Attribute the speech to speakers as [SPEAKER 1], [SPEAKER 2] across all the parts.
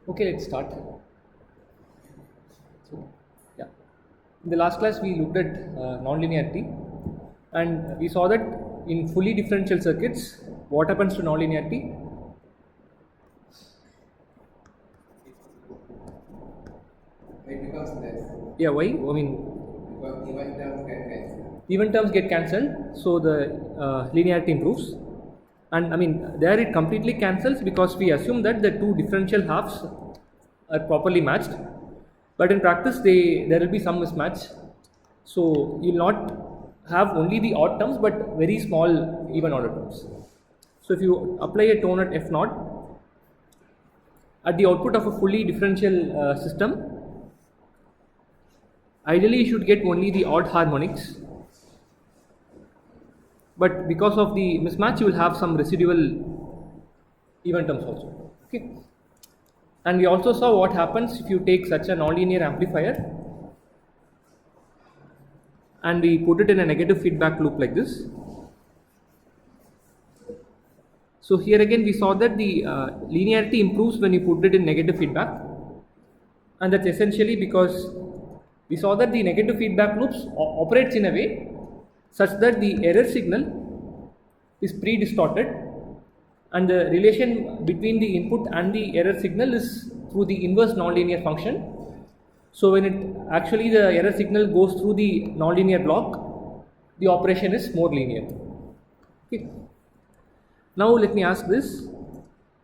[SPEAKER 1] Okay, let's start. So, yeah, in the last class we looked at non-linearity, and we saw that in fully differential circuits, what happens to non-linearity?
[SPEAKER 2] It becomes less
[SPEAKER 1] Yeah, why? I mean,
[SPEAKER 2] because even terms get cancelled.
[SPEAKER 1] even terms get cancelled, so the linearity improves. And I mean, there it completely cancels because we assume that the two differential halves are properly matched. But in practice, there will be some mismatch. So you'll not have only the odd terms, but very small even order terms. So if you apply a tone at f naught at the output of a fully differential system, ideally you should get only the odd harmonics, but because of the mismatch you will have some residual even terms also. Okay, and we also saw what happens if you take such a nonlinear amplifier and we put it in a negative feedback loop like this. So here again we saw that the linearity improves when you put it in negative feedback, and that's essentially because we saw that the negative feedback loops operates in a way such that the error signal is pre-distorted, and the relation between the input and the error signal is through the inverse nonlinear function. So when it actually the error signal goes through the nonlinear block, the operation is more linear. Okay. Now let me ask this.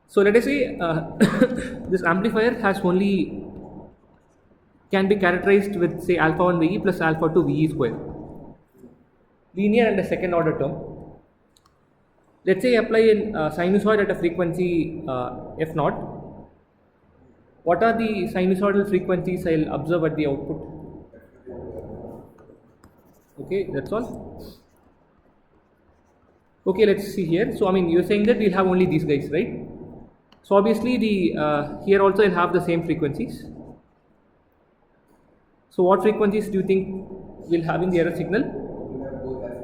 [SPEAKER 1] So let us say this amplifier has only can be characterized with say alpha 1 VE plus alpha 2 VE square, linear and a second order term. Let's say apply a sinusoid at a frequency f naught. What are the sinusoidal frequencies I'll observe at the output? Okay, that's all. Okay, let's see here. So I mean, you're saying that we'll have only these guys, right? So obviously the here also I'll have the same frequencies. So what frequencies do you think we'll have in the error signal?
[SPEAKER 2] You have both f naught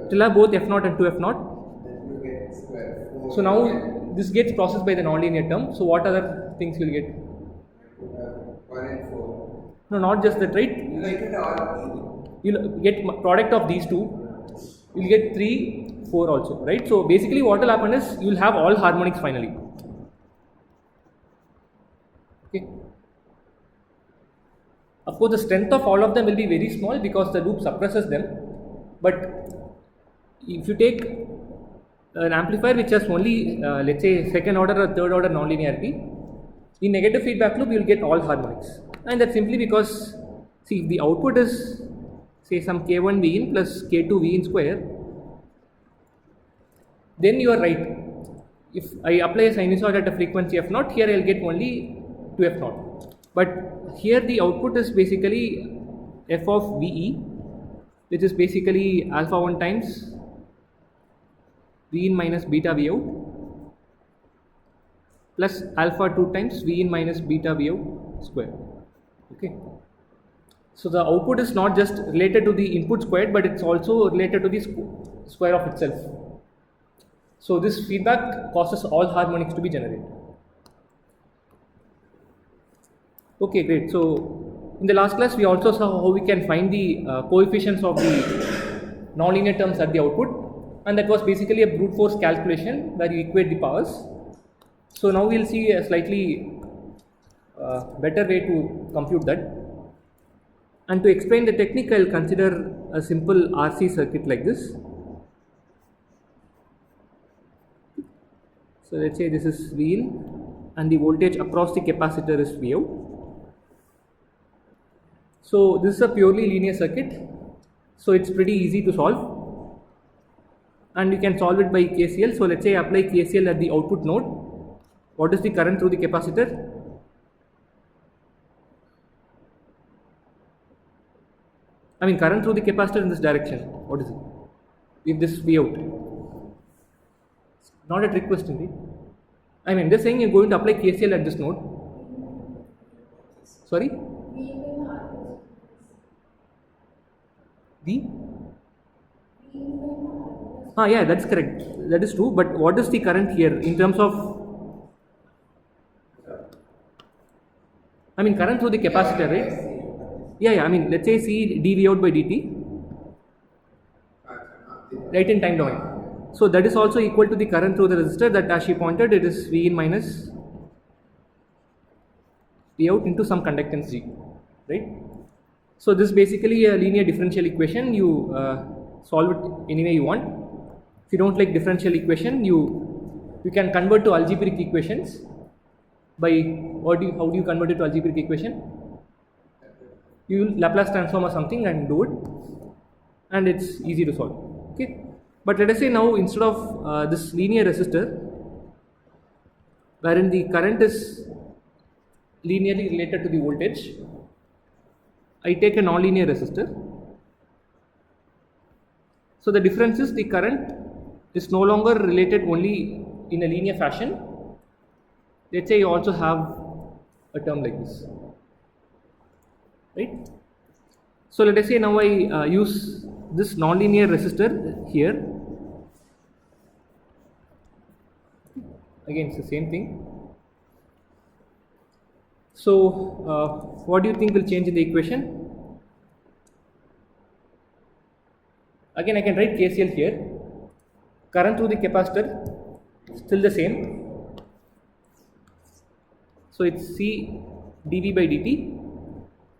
[SPEAKER 2] and
[SPEAKER 1] Till have both f naught and 2 f naught.
[SPEAKER 2] then you get square.
[SPEAKER 1] So now this gets processed by the nonlinear term. So what other things you'll get?
[SPEAKER 2] You have 1 and 4.
[SPEAKER 1] No, not just that, right?
[SPEAKER 2] You get all
[SPEAKER 1] You'll get product of these two. You'll get 3, 4 also, right? So basically what will happen is you'll have all harmonics finally. Okay. Of course, the strength of all of them will be very small because the loop suppresses them. But if you take an amplifier which has only let's say second order or third order nonlinearity, in negative feedback loop you will get all harmonics, and that's simply because see if the output is say some k1 v in plus k2 v in square, then you are right. If I apply a sinusoid at a frequency f naught, here I will get only 2 f naught, but here the output is basically f of ve, which is basically alpha 1 times v in minus beta v out plus alpha 2 times v in minus beta v out square. Okay. So the output is not just related to the input squared, but it's also related to the square of itself. So this feedback causes all harmonics to be generated. Okay, great. So in the last class we also saw how we can find the coefficients of the nonlinear terms at the output, and that was basically a brute force calculation where you equate the powers. So now we'll see a slightly better way to compute that. And to explain the technique, I'll consider a simple RC circuit like this. So let's say this is V in and the voltage across the capacitor is V out. So this is a purely linear circuit, so it's pretty easy to solve, and you can solve it by KCL. So let's say I apply KCL at the output node. What is the current through the capacitor? I mean current through the capacitor in this direction. What is it? If this is V out. Not a trick question, right? I mean just saying you're going to apply KCL at this node. Sorry? The? Yeah, that's correct. That is true. But what is the current here in terms of? I mean current through the capacitor,
[SPEAKER 2] Yeah, I
[SPEAKER 1] right?
[SPEAKER 2] see.
[SPEAKER 1] Yeah, I mean let's say C dV out by dt, right, in time domain. So that is also equal to the current through the resistor, that as she pointed, it is V in minus V out into some conductance G, right? So this is basically a linear differential equation. You solve it any way you want. If you don't like differential equation, you can convert to algebraic equations by how do you convert it to algebraic equation? You will Laplace transform or something and do it, and it's easy to solve. Okay, but let us say now instead of this linear resistor, wherein the current is linearly related to the voltage, I take a non-linear resistor. So the difference is the current is no longer related only in a linear fashion. Let's say you also have a term like this, right? So let us say now I use this non-linear resistor here. Again, it's the same thing. So what do you think will change in the equation? Again, I can write KCL here. Current through the capacitor still the same. So it's C dV by dt,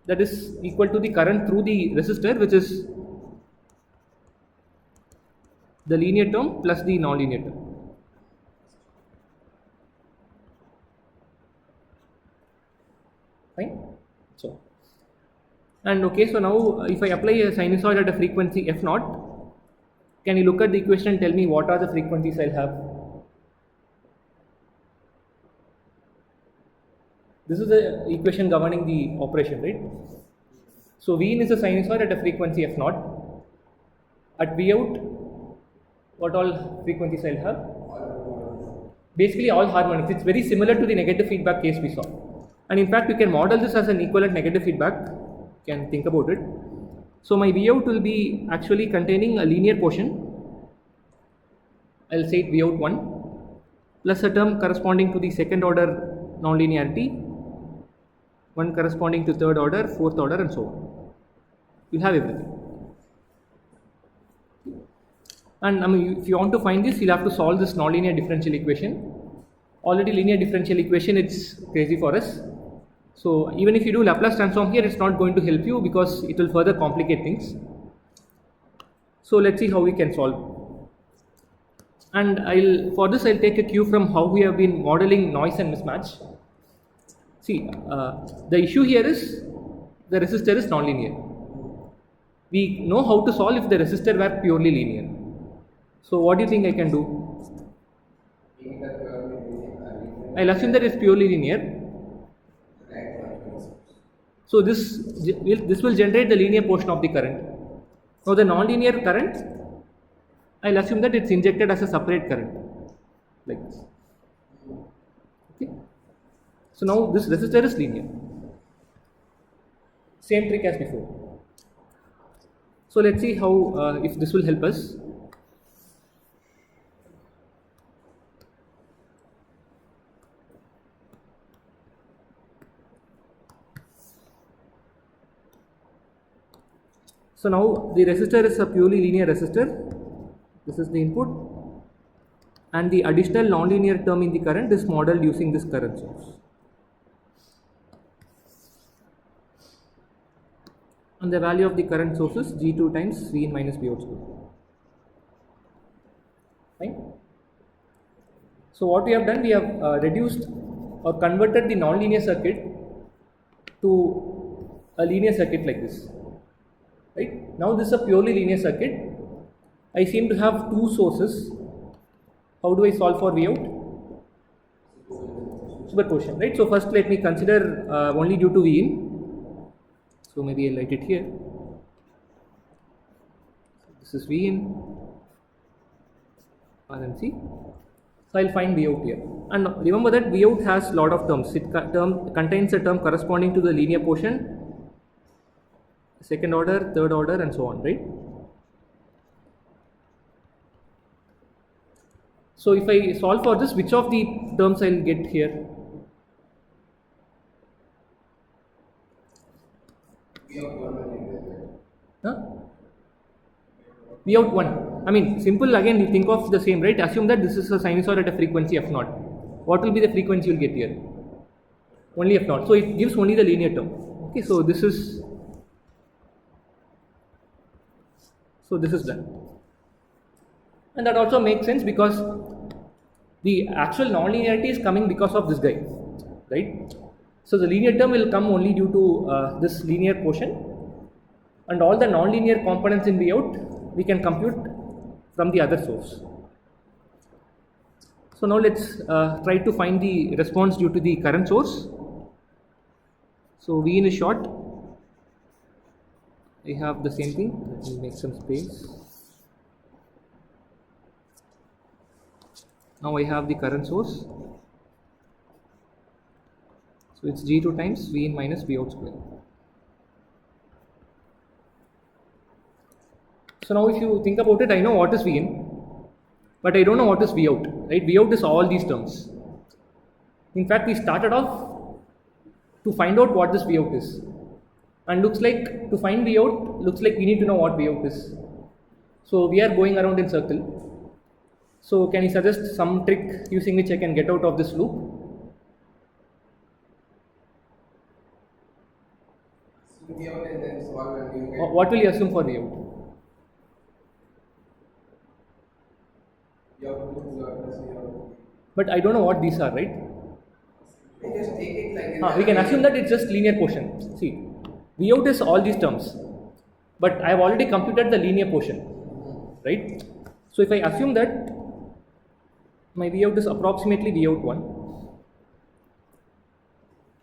[SPEAKER 1] that is equal to the current through the resistor, which is the linear term plus the non-linear term. Fine. So, and okay, so now if I apply a sinusoid at a frequency f naught, can you look at the equation and tell me what are the frequencies I'll have? This is the equation governing the operation, right? So V in is a sinusoid at a frequency f naught. At V out, what all frequencies I'll have? Basically all harmonics. It's very similar to the negative feedback case we saw. And in fact, you can model this as an equivalent negative feedback. You can think about it. So my V out will be actually containing a linear portion. I'll say it V out 1 plus a term corresponding to the second order non-linearity, one corresponding to third order, fourth order, and so on. You'll have everything. And I mean, if you want to find this, you'll have to solve this non-linear differential equation. Already linear differential equation, it's crazy for us. So even if you do Laplace transform here, it's not going to help you because it will further complicate things. So let's see how we can solve. And for this I'll take a cue from how we have been modeling noise and mismatch. See, the issue here is the resistor is non-linear. We know how to solve if the resistor were purely linear. So what do you think I can do? I'll assume that it's purely linear. So this will generate the linear portion of the current. Now the non-linear current, I'll assume that it's injected as a separate current, like this. Okay. So now this resistor is linear. Same trick as before. So let's see how if this will help us. So now the resistor is a purely linear resistor. This is the input, and the additional nonlinear term in the current is modeled using this current source. And the value of the current source is G2 times V in minus V out square. Fine. So what we have done, we have reduced or converted the nonlinear circuit to a linear circuit like this. Right? Now this is a purely linear circuit. I seem to have two sources. How do I solve for V out? Superposition, right? So first let me consider only due to V in. So maybe I'll write it here. This is V in, R and C. So I'll find V out here. And remember that V out has a lot of terms. It contains a term corresponding to the linear portion, second order, third order, and so on, right? So if I solve for this, which of the terms I'll get here?
[SPEAKER 2] We have one linear.
[SPEAKER 1] Huh? V out 1. I mean, simple again, you think of the same, right? Assume that this is a sinusoid at a frequency f naught. What will be the frequency you'll get here? Only f naught. So it gives only the linear term. Okay, so this is done. And that also makes sense because the actual non-linearity is coming because of this guy, right? So the linear term will come only due to this linear quotient, and all the non-linear components in V out we can compute from the other source. So now let's try to find the response due to the current source. So V in is short. I have the same thing. Let me make some space. Now I have the current source. So it's G2 times V in minus V out square. So now if you think about it, I know what is V in, but I don't know what is V out, right? V out is all these terms. In fact, we started off to find out what this V out is. And looks like to find V out, looks like we need to know what V out is. So we are going around in circle. So can you suggest some trick using which I can get out of this loop?
[SPEAKER 2] So we out and then solve and you get.
[SPEAKER 1] What will you assume for V out?
[SPEAKER 2] We out 2 plus we out.
[SPEAKER 1] But I don't know what these are, right?
[SPEAKER 2] We just take it like this.
[SPEAKER 1] We can assume that it's just linear quotient. See, V out is all these terms, but I have already computed the linear quotient, right? So if I assume that my V out is approximately V out 1,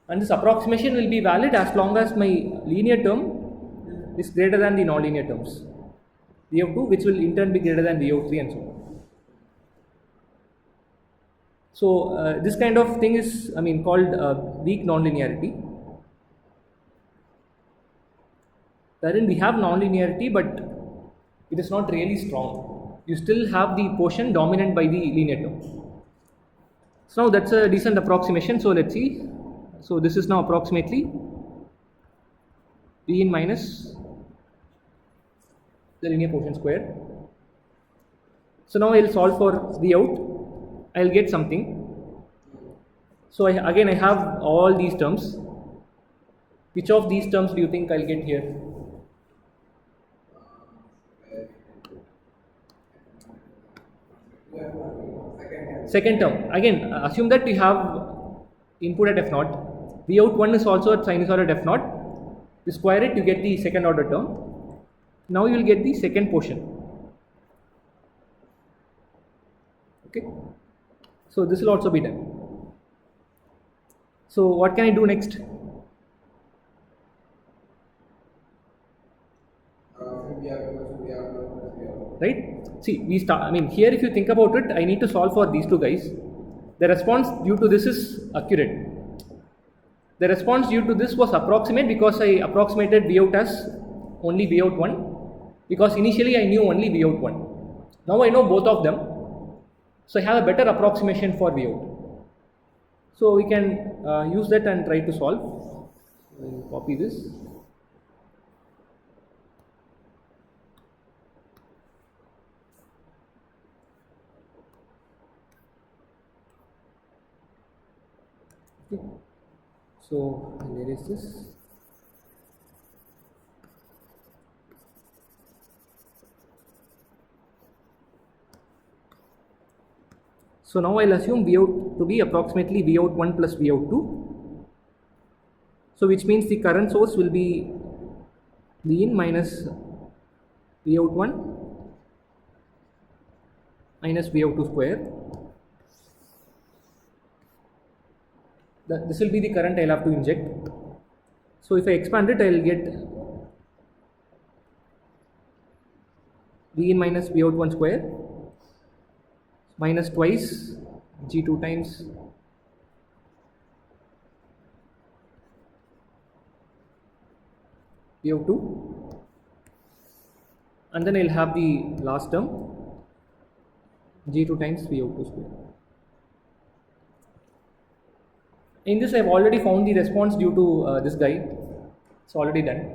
[SPEAKER 1] and this approximation will be valid as long as my linear term is greater than the non-linear terms, V out 2, which will in turn be greater than V out 3 and so on. So this kind of thing is, called weak non-linearity, wherein we have non-linearity, but it is not really strong. You still have the quotient dominant by the linear term. So now that's a decent approximation. So let's see. So this is now approximately V in minus the linear quotient square. So now I'll solve for V out. I'll get something. So again I have all these terms. Which of these terms do you think I'll get here? Second term. Again, assume that we have input at f naught. V out 1 is also at sinusoid at f naught. You square it, you get the second order term. Now you will get the second portion. Okay. So this will also be done. So what can I do next? Right? See, we start. Here if you think about it, I need to solve for these two guys. The response due to this is accurate. The response due to this was approximate because I approximated V out as only V out 1, because initially I knew only V out 1. Now I know both of them, so I have a better approximation for V out. So we can use that and try to solve. I'll copy this. Okay. So I'll erase this. So now I'll assume V out to be approximately V out 1 plus V out 2. So which means the current source will be V in minus V out 1 minus V out 2 square. This will be the current I'll have to inject. So if I expand it, I'll get V in minus V out 1 square minus twice G2 times V out 2, and then I'll have the last term G2 times V out 2 square. In this, I've already found the response due to this guy. It's already done.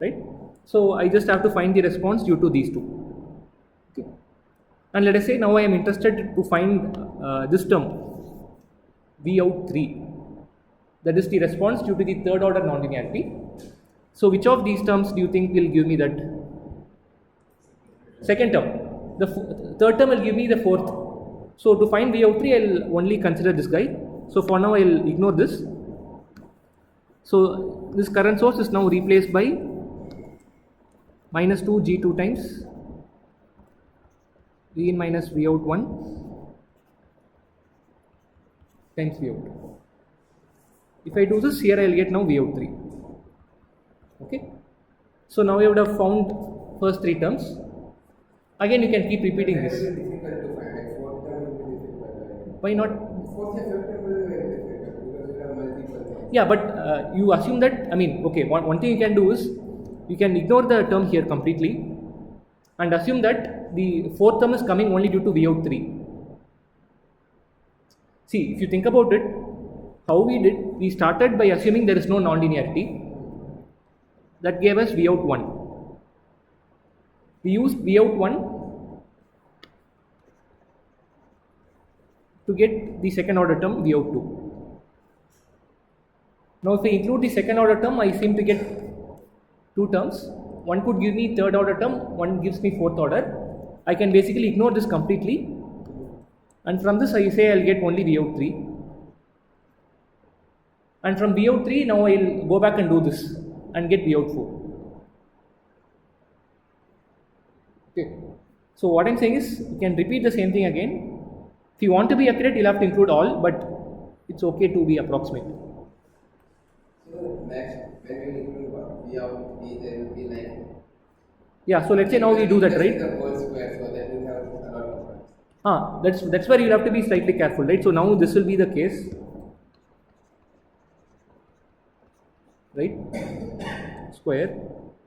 [SPEAKER 1] right? So I just have to find the response due to these two. Okay. And let us say now I am interested to find this term V out 3, that is the response due to the third order nonlinearity. So which of these terms do you think will give me that second term? The third term will give me the fourth. So to find V out 3, I'll only consider this guy. So for now I'll ignore this. So this current source is now replaced by minus 2 G2 times V in minus V out 1 times V out. If I do this here, I'll get now V out 3. Okay. So now you would have found first three terms. Again, you can keep repeating this.
[SPEAKER 2] It's difficult to find. Like fourth term will be difficult.
[SPEAKER 1] Why not?
[SPEAKER 2] Fourth and fifth term will be very difficult because we have multiple things.
[SPEAKER 1] Yeah, but you assume that, I mean, okay, one thing you can do is, you can ignore the term here completely and assume that the fourth term is coming only due to V out 3. See, if you think about it, how we did, we started by assuming there is no nonlinearity. That gave us V out 1. We used V out 1 to get the second order term V out 2. Now if I include the second order term, I seem to get two terms. One could give me third order term, one gives me fourth order. I can basically ignore this completely, and from this I say I'll get only V out 3. And from V out 3, now I'll go back and do this and get V out 4. Okay. So what I'm saying is, you can repeat the same thing again. If you want to be accurate, you'll have to include all, but it's okay to be approximate.
[SPEAKER 2] So next, when we include V out, V then V like.
[SPEAKER 1] Yeah. So let's say now we do that, right?
[SPEAKER 2] The whole square, so that we have a lot of ones.
[SPEAKER 1] That's where you'll have to be slightly careful, right? So now this will be the case, right? Square.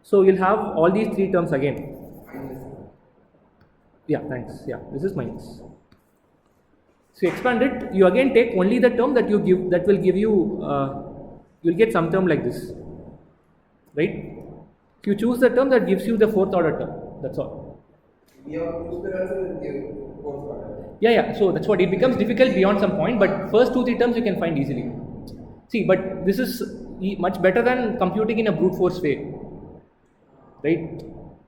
[SPEAKER 1] So you'll have all these three terms again. Yeah, thanks. Yeah, this is minus. So you expand it, you again take only the term that you give, that will give you, you'll get some term like this, right? If you choose the term that gives you the fourth order term, that's all.
[SPEAKER 2] V out 2 square also will give fourth order.
[SPEAKER 1] Yeah, so that's what, it becomes difficult beyond some point, but first 2-3 terms you can find easily. See, but this is much better than computing in a brute force way, right?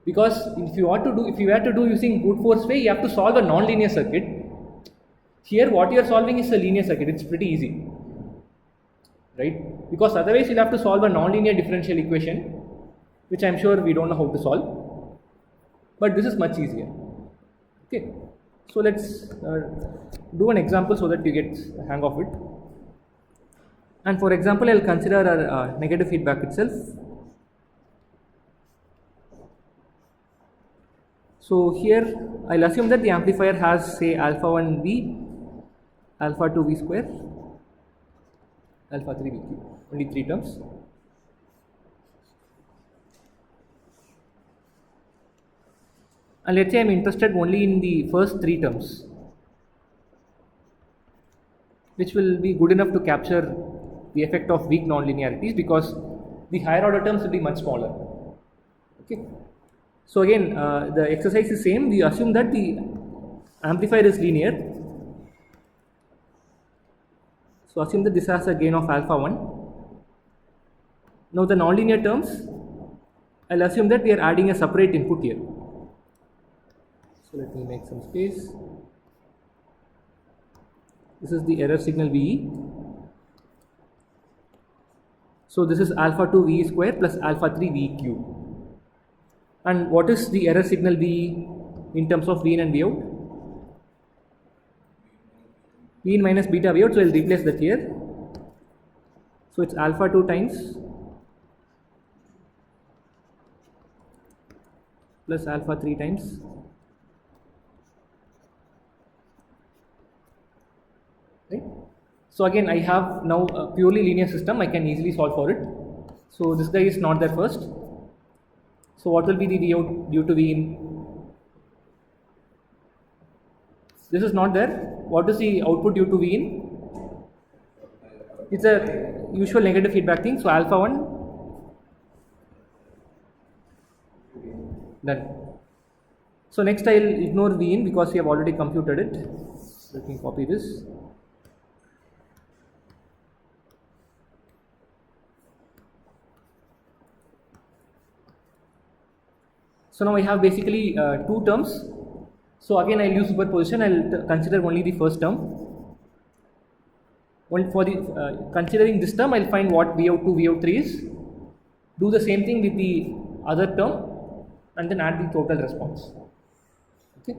[SPEAKER 1] Because if you were to do using brute force way, you have to solve a non-linear circuit. Here what you are solving is a linear circuit, it's pretty easy, right? Because otherwise you'll have to solve a non-linear differential equation, which I'm sure we don't know how to solve, but this is much easier. Okay, so let's do an example so that you get the hang of it. And for example, I'll consider our negative feedback itself. So here I'll assume that the amplifier has, say, alpha 1 V, alpha 2 V square, alpha 3 V cube, only three terms. And let's say I'm interested only in the first three terms, which will be good enough to capture the effect of weak nonlinearities, because the higher order terms will be much smaller. Okay. So again, the exercise is same. We assume that the amplifier is linear. So assume that this has a gain of alpha 1. Now the nonlinear terms, I'll assume that we are adding a separate input here. So let me make some space. This is the error signal VE. So this is alpha 2 VE square plus alpha 3 VE cube. And what is the error signal VE in terms of V in and V out? V in minus beta V out, so I'll replace that here. So it's alpha 2 times plus alpha 3 times right. So again, I have now a purely linear system, I can easily solve for it. So this guy is not there first. So what will be the V out due to V in? This is not there. What is the output due to V in? It's a usual negative feedback thing. So alpha 1 Done. So next I'll ignore V in because we have already computed it. Let me copy this. So now I have basically two terms. So again I'll use superposition. I'll consider only the first term. For the considering this term, I'll find what V out 2, V out 3 is. Do the same thing with the other term, and then add the total response. Okay.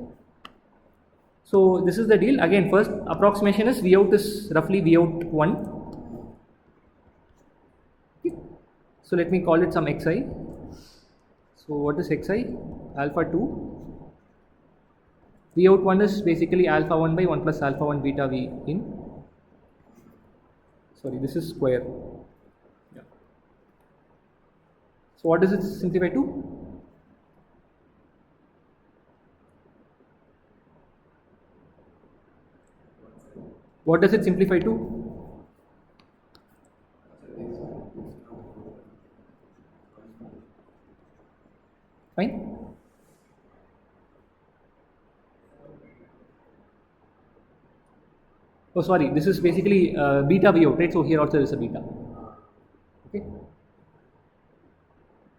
[SPEAKER 1] So this is the deal. Again, first approximation is V out is roughly V out 1. Okay. So let me call it some xi. So what is xi? Alpha 2. V out 1 is basically alpha 1 by 1 plus alpha 1 beta V in. Sorry, this is square. Yeah. So what does it simplify to? What does it simplify to? Fine. Oh, sorry. This is basically beta V out, right? So here also there is a beta. Okay.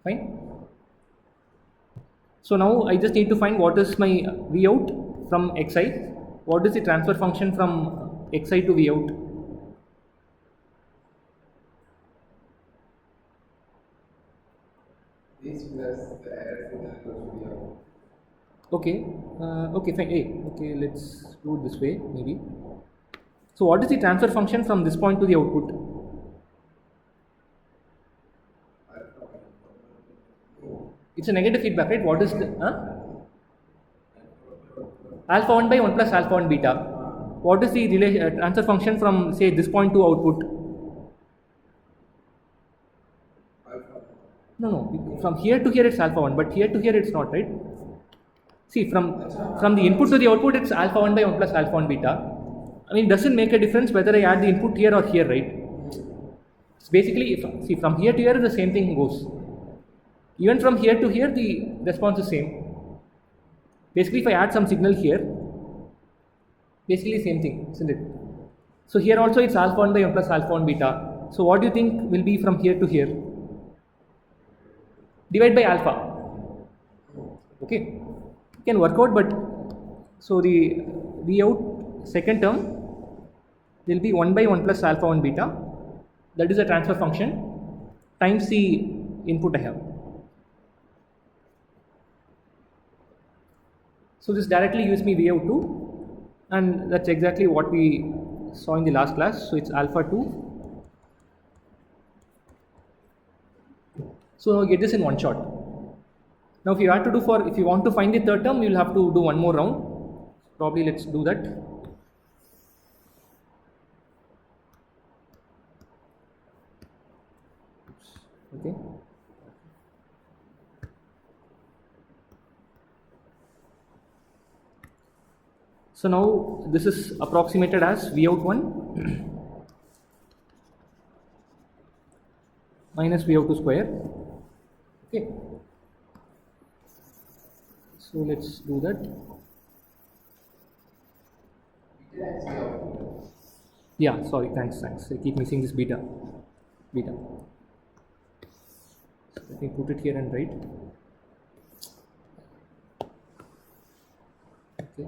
[SPEAKER 1] Fine. So now I just need to find what is my V out from xi. What is the transfer function from xi to V out?
[SPEAKER 2] This plus the error signal equals to V out.
[SPEAKER 1] Okay. Okay, fine. Hey, okay, let's do it this way, maybe. So what is the transfer function from this point to the output? It's a negative feedback, right? What is the alpha 1 by 1 plus alpha 1 beta? What is the transfer function from, say, this point to output? No. From here to here it's alpha 1, but here to here it's not, right? See, from the input to the output it's alpha 1 by 1 plus alpha 1 beta. I mean, doesn't make a difference whether I add the input here or here, right? It's basically, see, from here to here the same thing goes. Even from here to here the response is same. Basically, if I add some signal here, basically same thing, isn't it? So here also it's alpha 1 by 1 plus alpha 1 beta. So what do you think will be from here to here? Divide by alpha. Okay, you can work out, but so the V out second term will be 1 by 1 plus alpha 1 beta. That is a transfer function times the input I have. So this directly gives me V out 2, and that's exactly what we saw in the last class. So it's alpha 2. So now get this in one shot. Now if you want to find the third term, you will have to do one more round. Probably let's do that. Okay. So now this is approximated as V out 1 minus V out 2 square. Okay. So let's do that. Yeah, sorry, thanks. I keep missing this beta. So let me put it here and write. Okay.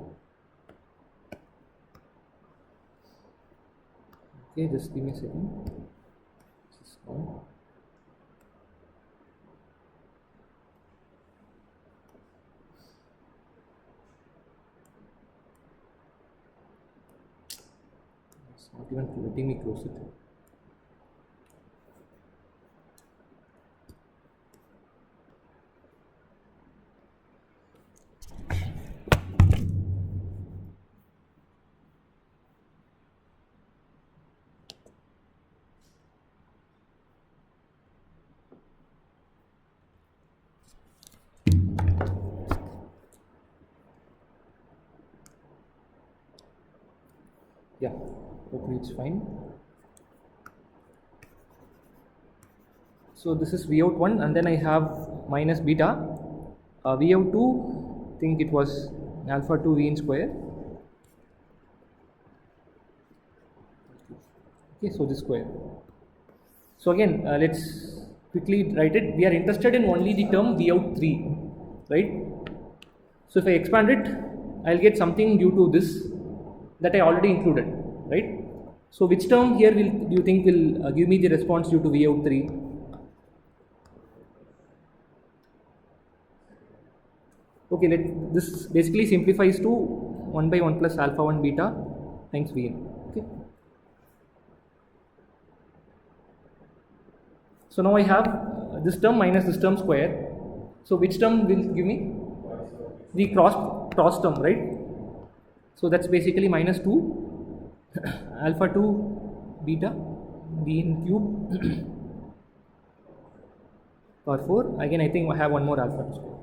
[SPEAKER 1] Okay, just give me a second. This is gone. It's not even letting me close it. Yeah, hopefully it's fine. So this is V out 1, and then I have minus beta V out 2, I think it was alpha 2 V in square. Okay, so this square. So again, let's quickly write it. We are interested in only the term V out 3, right? So if I expand it, I'll get something due to this that I already included, right? So which term here will do you think will give me the response due to V out 3? Okay, this basically simplifies to 1 by 1 plus alpha 1 beta times Vn. Okay. So now I have this term minus this term square. So which term will give me? The cross term, right? So that's basically minus 2 alpha 2 beta Vn cube power 4. Again, I think I have one more alpha 2 square.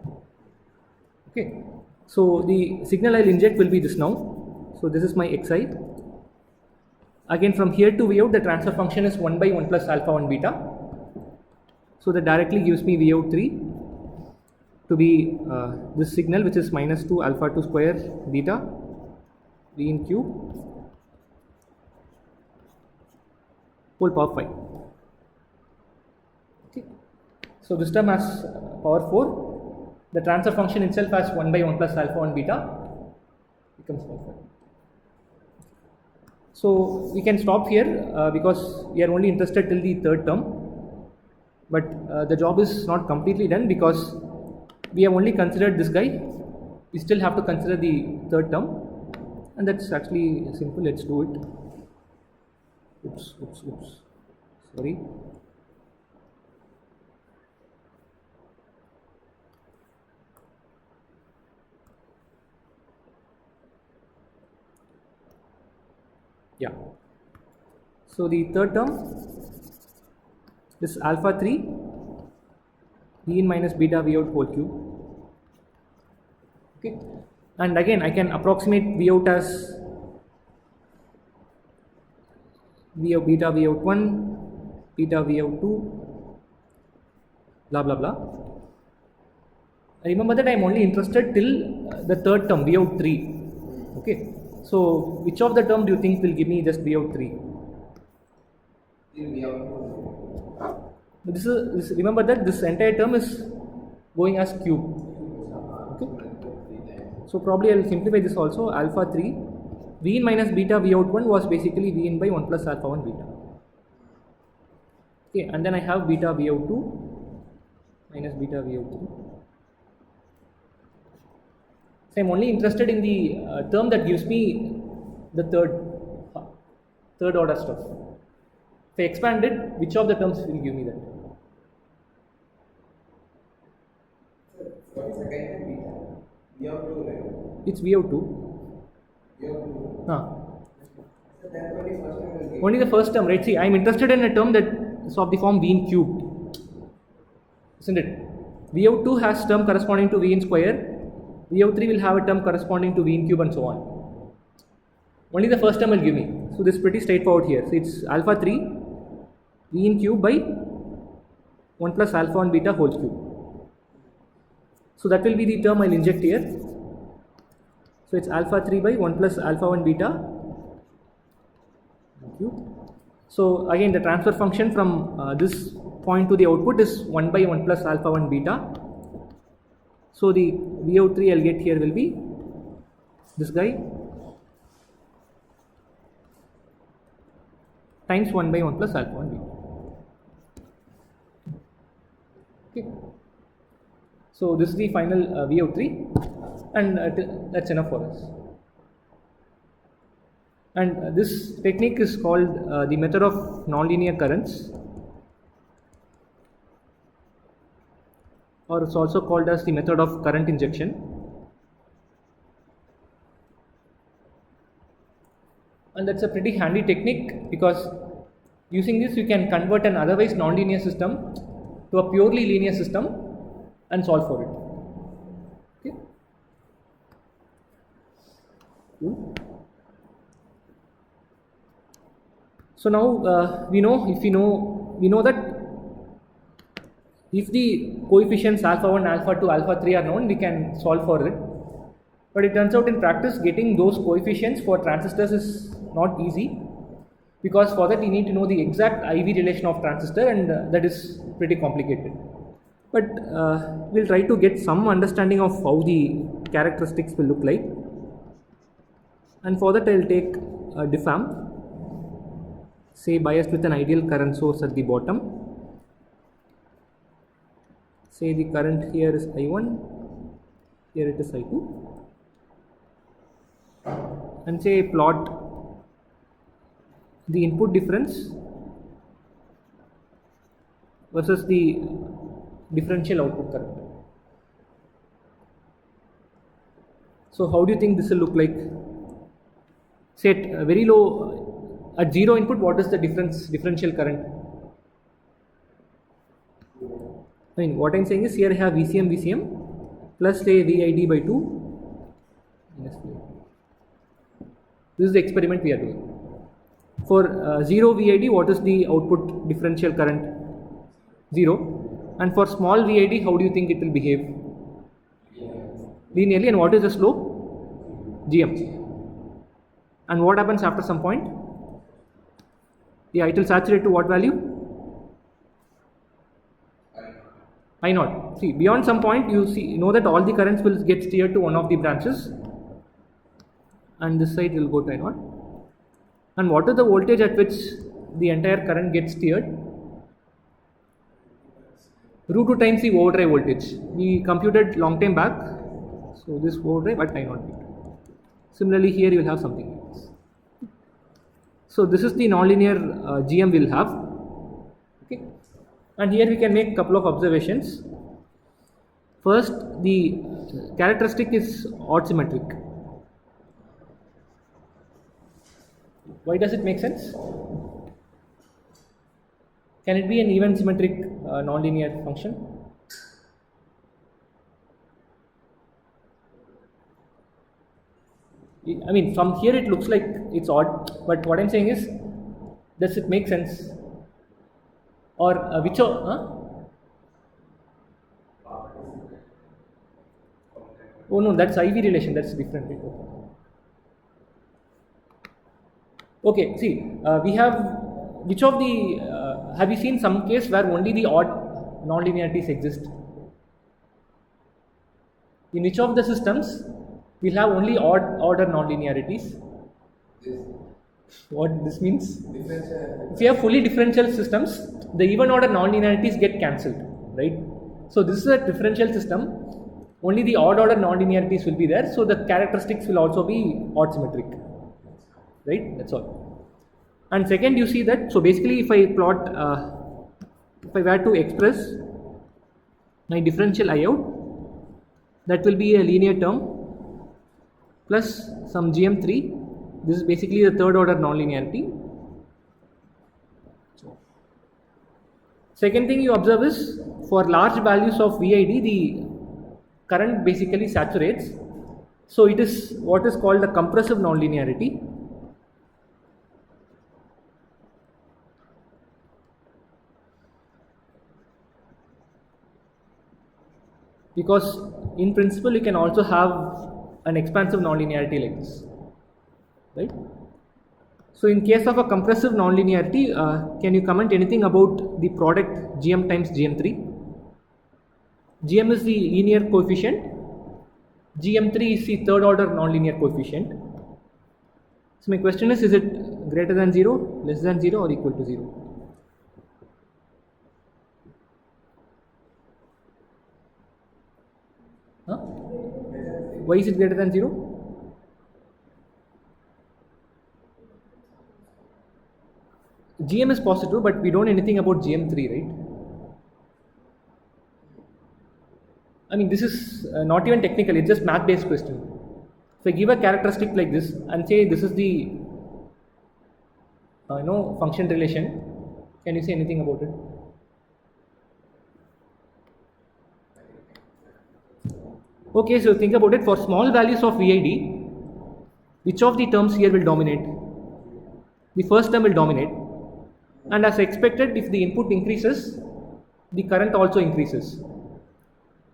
[SPEAKER 1] Okay. So the signal I'll inject will be this now. So this is my xi. Again, from here to V out, the transfer function is 1 by 1 plus alpha 1 beta. So that directly gives me V out 3 to be this signal, which is minus 2 alpha 2 square beta V in cube whole power 5. Okay. So this term has power 4. The transfer function itself has 1 by 1 plus alpha 1 beta becomes power 5. So we can stop here because we are only interested till the third term. But the job is not completely done because we have only considered this guy. We still have to consider the third term, and that's actually simple. Let's do it. Oops. Sorry. Yeah. So the third term is alpha 3 V in minus beta V out whole cube. Okay. And again, I can approximate V out as V out beta V out 1, beta V out 2, blah blah blah. Remember that I am only interested till the third term V out 3. Okay. So which of the term do you think will give me just V out 3?
[SPEAKER 2] V out 2.
[SPEAKER 1] This remember that this entire term is going as cube. Okay. So probably I will simplify this also. Alpha 3 V in minus beta V out 1 was basically V in by 1 plus alpha 1 beta. Okay, and then I have beta V out 2 minus beta V out 3. So I am only interested in the term that gives me the third order stuff. If I expand it, which of the terms will give me that?
[SPEAKER 2] What is the kind of beta? V out 2, right?
[SPEAKER 1] It's V out 2.
[SPEAKER 2] V out 2. So that only first one will give.
[SPEAKER 1] Only the first term, right? See, I am interested in a term that is of the form V in cubed, isn't it? V out 2 has term corresponding to V in square. V out 3 will have a term corresponding to V in cube and so on. Only the first term will give me. So this is pretty straightforward here. So it's alpha 3 V in cube by 1 plus alpha 1 beta whole cube. So that will be the term I'll inject here. So it's alpha 3 by 1 plus alpha 1 beta cube. So again, the transfer function from this point to the output is 1 by 1 plus alpha 1 beta. So the V out 3 I'll get here will be this guy times 1 by 1 plus alpha 1 beta. Okay. So this is the final V out 3, and that's enough for us. And this technique is called the method of nonlinear currents, or it's also called as the method of current injection. And that's a pretty handy technique because using this you can convert an otherwise nonlinear system to a purely linear system and solve for it. Okay. Cool. So now we know that If the coefficients alpha 1, alpha 2, alpha 3 are known, we can solve for it. But it turns out in practice getting those coefficients for transistors is not easy, because for that you need to know the exact IV relation of transistor, and that is pretty complicated. But we'll try to get some understanding of how the characteristics will look like, and for that I'll take a diff amp, say biased with an ideal current source at the bottom. Say the current here is I1, here it is I2, and say plot the input difference versus the differential output current. So how do you think this will look like? Say at very low, at zero input, what is the differential current? I mean, what I'm saying is here I have VCM plus say VID by 2. This is the experiment we are doing. For 0 VID, what is the output differential current? 0. And for small VID, how do you think it will behave? Linearly. And what is the slope? GM. And what happens after some point? Yeah, it will saturate to what value? I naught. See, beyond some point, you know that all the currents will get steered to one of the branches, and this side will go to I naught. And what is the voltage at which the entire current gets steered? Root 2 times the overdrive voltage. We computed long time back, so this overdrive at I naught. Similarly, here you will have something else. So this is the nonlinear GM we will have. Okay. And here we can make a couple of observations. First, the characteristic is odd symmetric. Why does it make sense? Can it be an even symmetric nonlinear function? I mean, from here it looks like it's odd, but what I'm saying is, does it make sense? Or which? Oh no, that's IV relation. That's different. Okay. See, we have which of the have you seen some case where only the odd nonlinearities exist? In which of the systems we'll have only odd order nonlinearities? What this means? If you have fully differential systems, the even order nonlinearities get cancelled, right? So this is a differential system. Only the odd order nonlinearities will be there. So the characteristics will also be odd symmetric, right? That's all. And second, you see that. So basically, if I plot, if I were to express my differential I out, that will be a linear term plus some GM3. This is basically the third order nonlinearity. Second thing you observe is, for large values of VID, the current basically saturates. So it is what is called a compressive nonlinearity. Because in principle you can also have an expansive nonlinearity like this, right? So in case of a compressive nonlinearity, can you comment anything about the product GM times GM3? GM is the linear coefficient, GM3 is the third order nonlinear coefficient. So my question is it greater than 0, less than 0, or equal to 0? Huh? Why is it greater than 0? GM is positive, but we don't know anything about GM3, right? I mean, this is not even technical, it's just math based question. If I give a characteristic like this and say this is the function relation, can you say anything about it? Okay, so think about it. For small values of VID, which of the terms here will dominate? The first term will dominate, and as expected, if the input increases, the current also increases.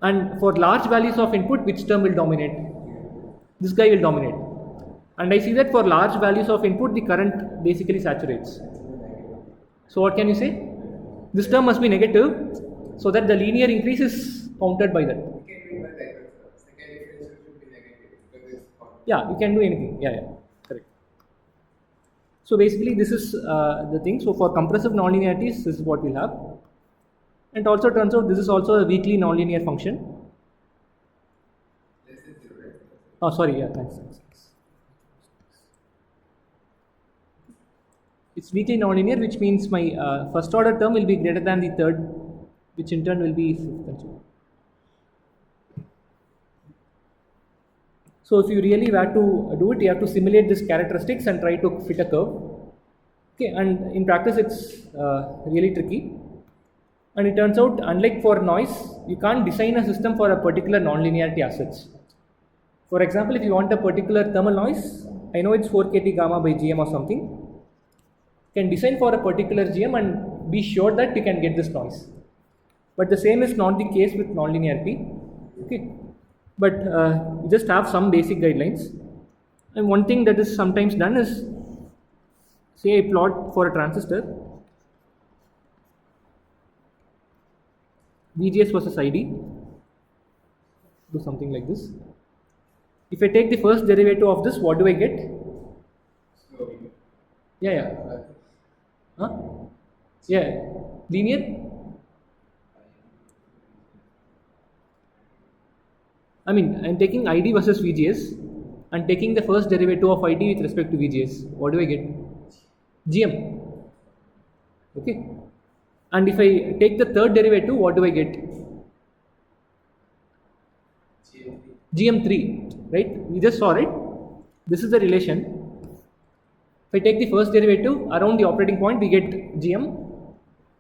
[SPEAKER 1] And for large values of input, which term will dominate? This guy will dominate. And I see that for large values of input, the current basically saturates. So what can you say? This term must be negative, so that the linear increase is countered by that.
[SPEAKER 2] You can do it like that. Second differential should be negative because it's constant.
[SPEAKER 1] Yeah, you can do anything. Yeah, correct. So basically, this is the thing. So for compressive nonlinearities, this is what we'll have. And also turns out this is also a weakly nonlinear function.
[SPEAKER 2] Less than 0, right?
[SPEAKER 1] Oh, sorry. Yeah, thanks. It's weakly nonlinear, which means my first order term will be greater than the third, which in turn will be fifth and so on. So if you really were to do it, you have to simulate these characteristics and try to fit a curve. Okay, and in practice it's really tricky. And it turns out, unlike for noise, you can't design a system for a particular nonlinearity as such. For example, if you want a particular thermal noise, I know it's 4 kT gamma by GM or something, you can design for a particular GM and be sure that you can get this noise. But the same is not the case with nonlinearity. Okay, but you just have some basic guidelines. And one thing that is sometimes done is, say I plot for a transistor VGS versus ID, do something like this. If I take the first derivative of this, what do I get?
[SPEAKER 2] Slowly.
[SPEAKER 1] Yeah. Huh? Yeah, linear. I mean, I'm taking ID versus VGS and taking the first derivative of ID with respect to VGS. What do I get? GM. Okay. And if I take the third derivative, what do I get? GM3, right? We just saw it. This is the relation. If I take the first derivative around the operating point, we get GM.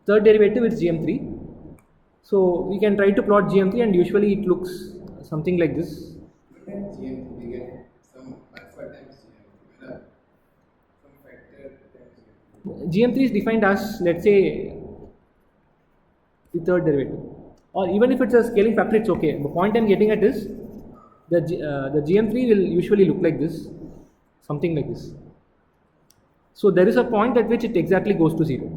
[SPEAKER 1] Third derivative is GM3. So we can try to plot GM3, and usually it looks something like this.
[SPEAKER 2] GM, we get some alpha times GM, some factor times GM.
[SPEAKER 1] GM3 is defined as, let's say, the third derivative, or even if it's a scaling factor, it's okay. The point I'm getting at is the GM3 will usually look like this, something like this. So there is a point at which it exactly goes to 0.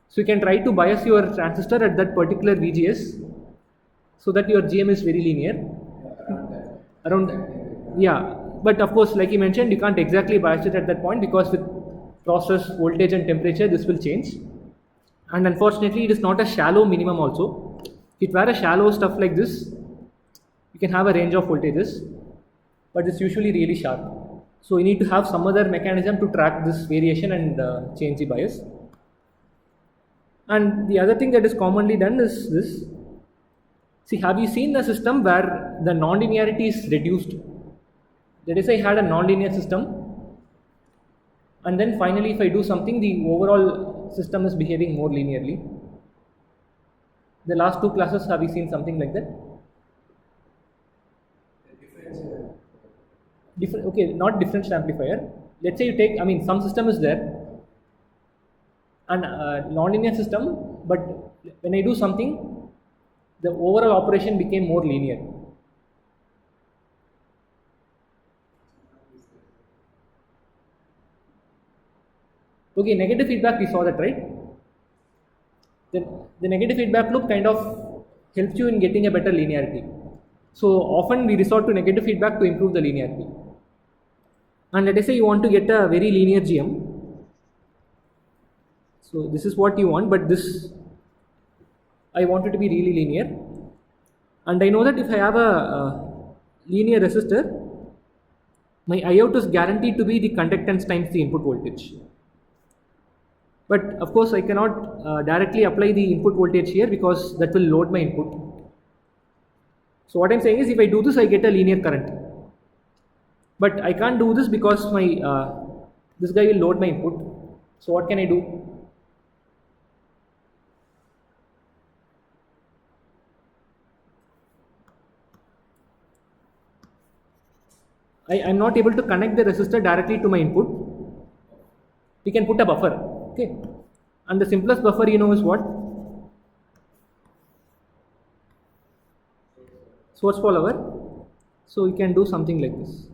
[SPEAKER 1] So you can try to bias your transistor at that particular VGS so that your GM is very linear. Yeah, but of course, like you mentioned, you can't exactly bias it at that point because with process, voltage and temperature, this will change. And unfortunately, it is not a shallow minimum also. If it were a shallow stuff like this, you can have a range of voltages, but it's usually really sharp. So you need to have some other mechanism to track this variation and change the bias. And the other thing that is commonly done is this. See, have you seen a system where the nonlinearity is reduced? Let us say I had a nonlinear system, and then finally if I do something, the overall system is behaving more linearly. The last two classes, have you seen something like that? Okay, not differential amplifier. Let's say you take, some system is there, and nonlinear system, but when I do something, the overall operation became more linear. Okay, negative feedback, we saw that, right? The negative feedback loop kind of helps you in getting a better linearity. So often we resort to negative feedback to improve the linearity. And let us say you want to get a very linear GM. So this is what you want, but this I want it to be really linear. And I know that if I have a linear resistor, my IOUT is guaranteed to be the conductance times the input voltage. But of course, I cannot directly apply the input voltage here because that will load my input. So what I'm saying is, if I do this, I get a linear current. But I can't do this because my this guy will load my input. So what can I do? I'm not able to connect the resistor directly to my input. We can put a buffer, okay? And the simplest buffer, is what? source follower. So you can do something like this.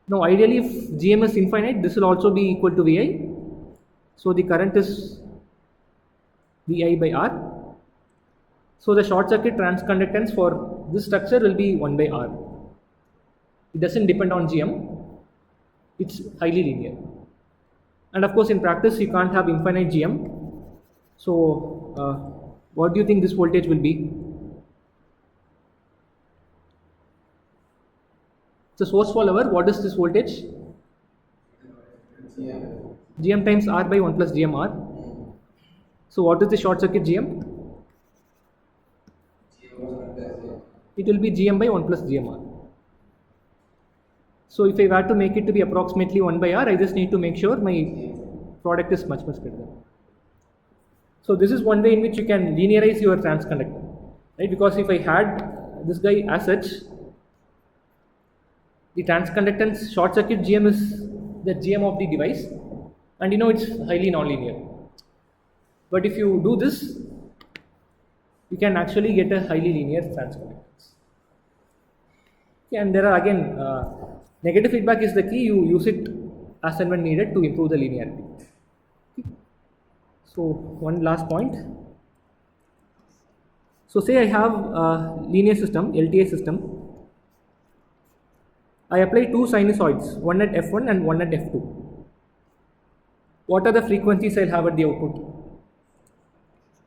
[SPEAKER 1] Now ideally if Gm is infinite, this will also be equal to Vi. So the current is Vi by R. So the short circuit transconductance for this structure will be 1 by R. It doesn't depend on Gm. It's highly linear. And of course in practice you can't have infinite Gm. So what do you think this voltage will be? It's a source follower. What is this voltage? Gm times R by 1 plus GMR. So what is the short circuit Gm? It will be Gm by 1 plus GMR. So if I were to make it to be approximately 1 by R, I just need to make sure my product is much greater. So this is one way in which you can linearize your transconductor, right? Because if I had this guy as such, the transconductance short circuit Gm is the Gm of the device, and you know it's highly nonlinear. But if you do this, you can actually get a highly linear transconductance. Okay, and there are again negative feedback is the key. You use it as and when needed to improve the linearity. Okay. So one last point. So say I have a linear system, LTA system. I apply two sinusoids, one at F1 and one at F2. What are the frequencies I'll have at the output?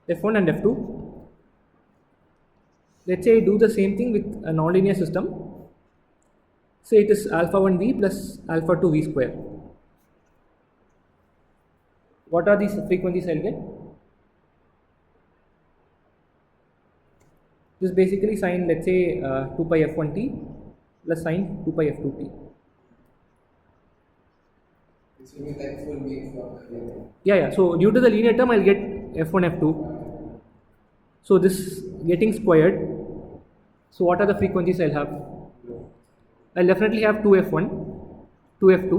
[SPEAKER 1] F1 and F2. Let's say I do the same thing with a nonlinear system. Say it is alpha 1 V plus alpha 2 V square. What are these frequencies I'll get? This is basically sine, let's say 2 pi F1t plus sine 2 pi F2t. Yeah. So due to the linear term, I'll get F1, F2. So this getting squared. So what are the frequencies I'll have? I'll definitely have 2F1, 2F2.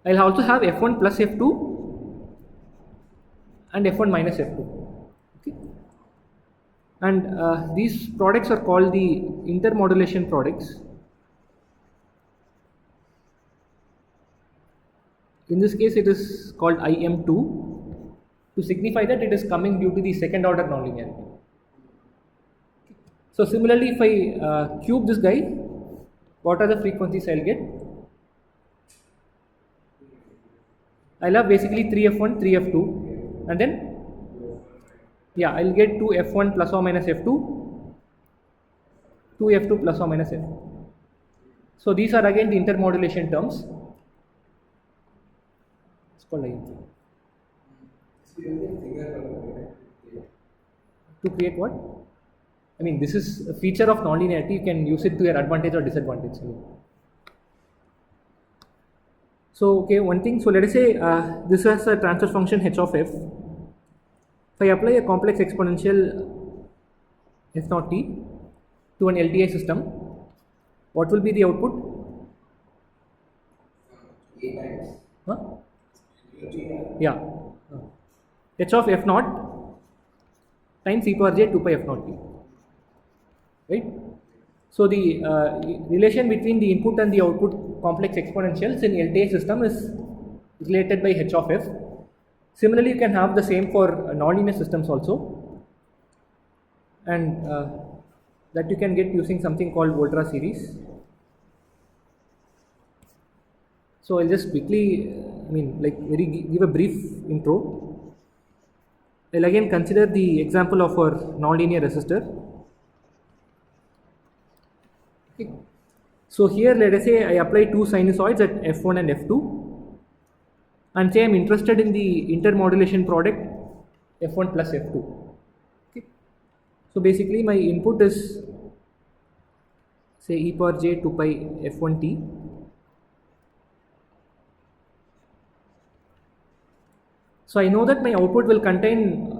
[SPEAKER 1] I'll also have F1 plus F2 and F1 minus F2. Okay. And these products are called the intermodulation products. In this case, it is called IM2 to signify that it is coming due to the second order nonlinearity. So similarly, if I cube this guy, what are the frequencies I'll get? I'll have basically 3F1, 3F2, and then I'll get 2F1 plus or minus F2, 2F2 plus or minus F2. So these are again the intermodulation terms. It's called IM2. To create what? I mean, this is a feature of nonlinearity. You can use it to your advantage or disadvantage. So, okay, one thing. So, let us say this is a transfer function h of f. If I apply a complex exponential f naught t to an LTI system, what will be the output? Huh? Yeah. H of f naught times e power j 2 pi f naught t. Right? So the relation between the input and the output complex exponentials in LTI system is related by h of f. Similarly, you can have the same for nonlinear systems also, and that you can get using something called Volterra series. So I'll just quickly, give a brief intro. I'll again consider the example of our nonlinear resistor. Okay. So here let us say I apply two sinusoids at F1 and F2 and say I am interested in the intermodulation product F1 plus F2. Okay. So basically my input is say e power j 2 pi F1t. So I know that my output will contain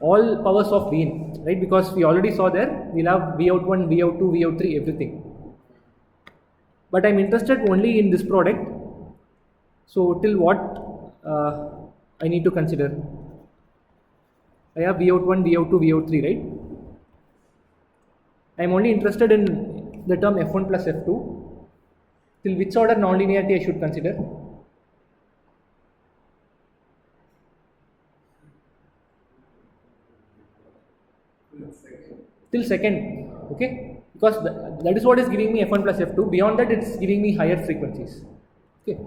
[SPEAKER 1] all powers of V in, right? Because we already saw there we'll have V out 1, V out 2, V out 3, everything. But I'm interested only in this product. So till what I need to consider? I have V out 1, V out 2, V out 3, right? I am only interested in the term F1 plus F2. Till which order non-linearity I should consider? Till second, okay? Because that is what is giving me F1 plus F2. Beyond that, it's giving me higher frequencies. Okay.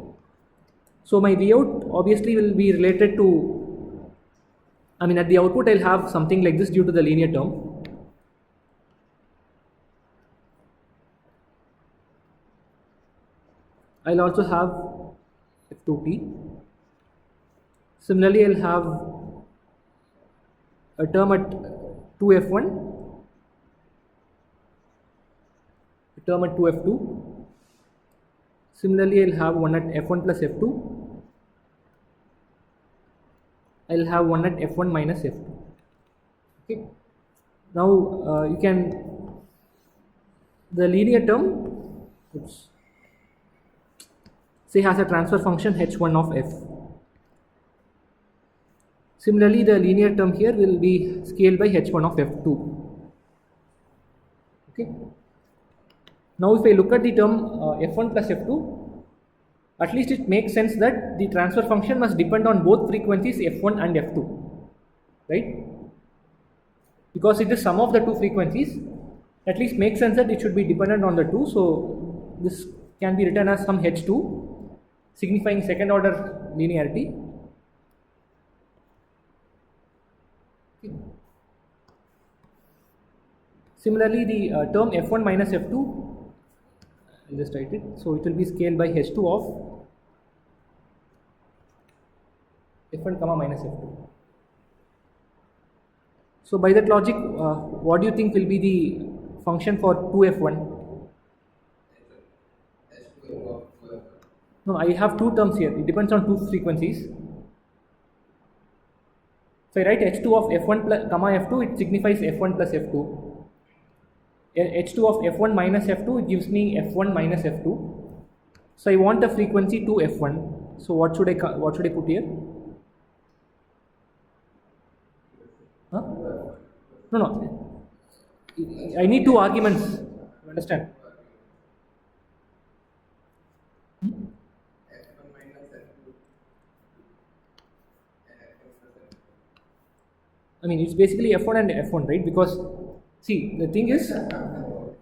[SPEAKER 1] So my V out obviously will be related to, I mean, at the output I'll have something like this due to the linear term. I'll also have F2t. Similarly, I'll have a term at 2f1, a term at 2f2. Similarly, I'll have one at f1 plus f2. I'll have one at f1 minus f2. Okay. Now you can, the linear term, oops, say has a transfer function h1 of f. Similarly, the linear term here will be scaled by h1 of f2. Okay. Now, if I look at the term f1 plus f2, at least it makes sense that the transfer function must depend on both frequencies f1 and f2, right? Because it is sum of the two frequencies, at least makes sense that it should be dependent on the two. So this can be written as some h2, signifying second order linearity. Okay. Similarly, the term f1 minus f2, I'll just write it. So it will be scaled by h2 of f1 comma minus f2. So by that logic, what do you think will be the function for 2f1? No, I have two terms here. It depends on two frequencies. So I write h2 of f1 plus, comma f2, it signifies f1 plus f2. h2 of f1 minus f2, it gives me f1 minus f2. So I want a frequency to f1. So what should I put here? Huh? No. I need two arguments. You understand? I mean, it's basically f1 and f1, right? Because, see, the thing is,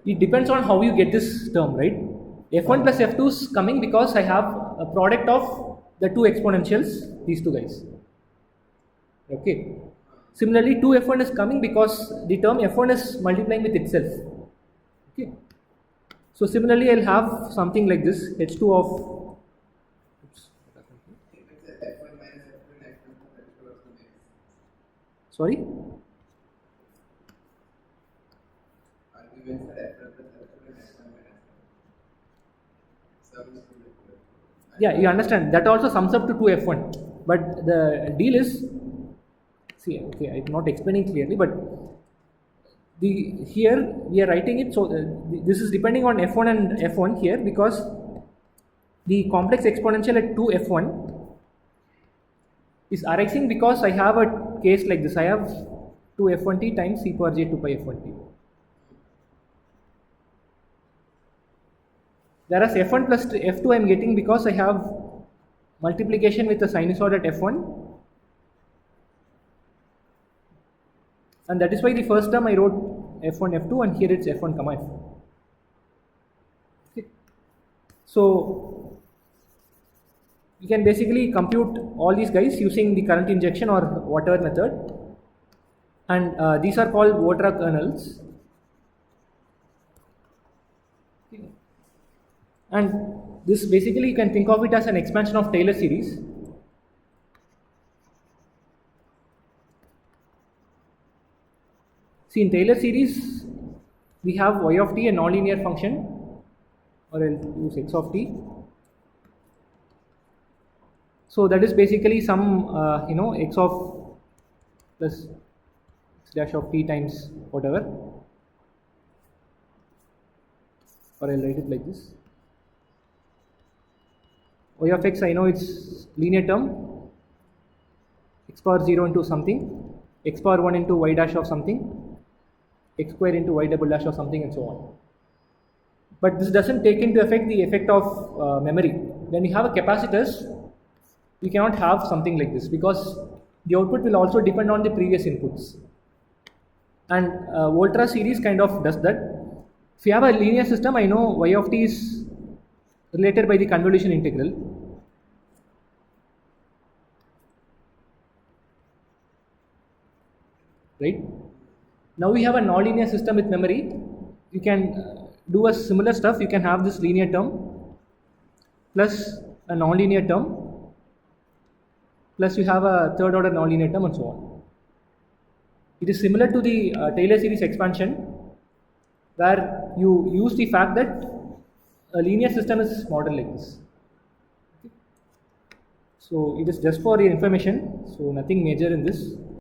[SPEAKER 1] it depends on how you get this term, right? f1 plus f2 is coming because I have a product of the two exponentials, these two guys. Okay. Similarly, 2f1 is coming because the term f1 is multiplying with itself. Okay. So similarly, I'll have something like this, h2 of, oops, sorry? Yeah, you understand. That also sums up to 2f1. But the deal is, see, okay, I'm not explaining clearly, but here we are writing it, so this is depending on f1 and f1 here, because the complex exponential at 2f1 is arising because I have a case like this. I have 2f1t times c power j 2 pi f1t. Whereas f1 plus f2 I am getting because I have multiplication with the sinusoid at f1, and that is why the first term I wrote f1 f2, and here it's f1 comma f2. Okay. So you can basically compute all these guys using the current injection or whatever method, and these are called Volterra kernels. Okay. And this basically you can think of it as an expansion of Taylor series. See, in Taylor series, we have y of t, a nonlinear function, or I'll use x of t. So that is basically some, x of plus x dash of t times whatever, or I'll write it like this. Y of x, I know it's linear term, x power 0 into something, x power 1 into y dash of something, x square into y double dash of something, and so on. But this doesn't take into effect the effect of memory. When we have a capacitors, we cannot have something like this because the output will also depend on the previous inputs. And Volterra series kind of does that. If you have a linear system, I know y of t is related by the convolution integral. Right? Now we have a nonlinear system with memory. You can do a similar stuff. You can have this linear term plus a nonlinear term plus you have a third order nonlinear term and so on. It is similar to the Taylor series expansion where you use the fact that a linear system is modeled like this. So it is just for your information, so nothing major in this.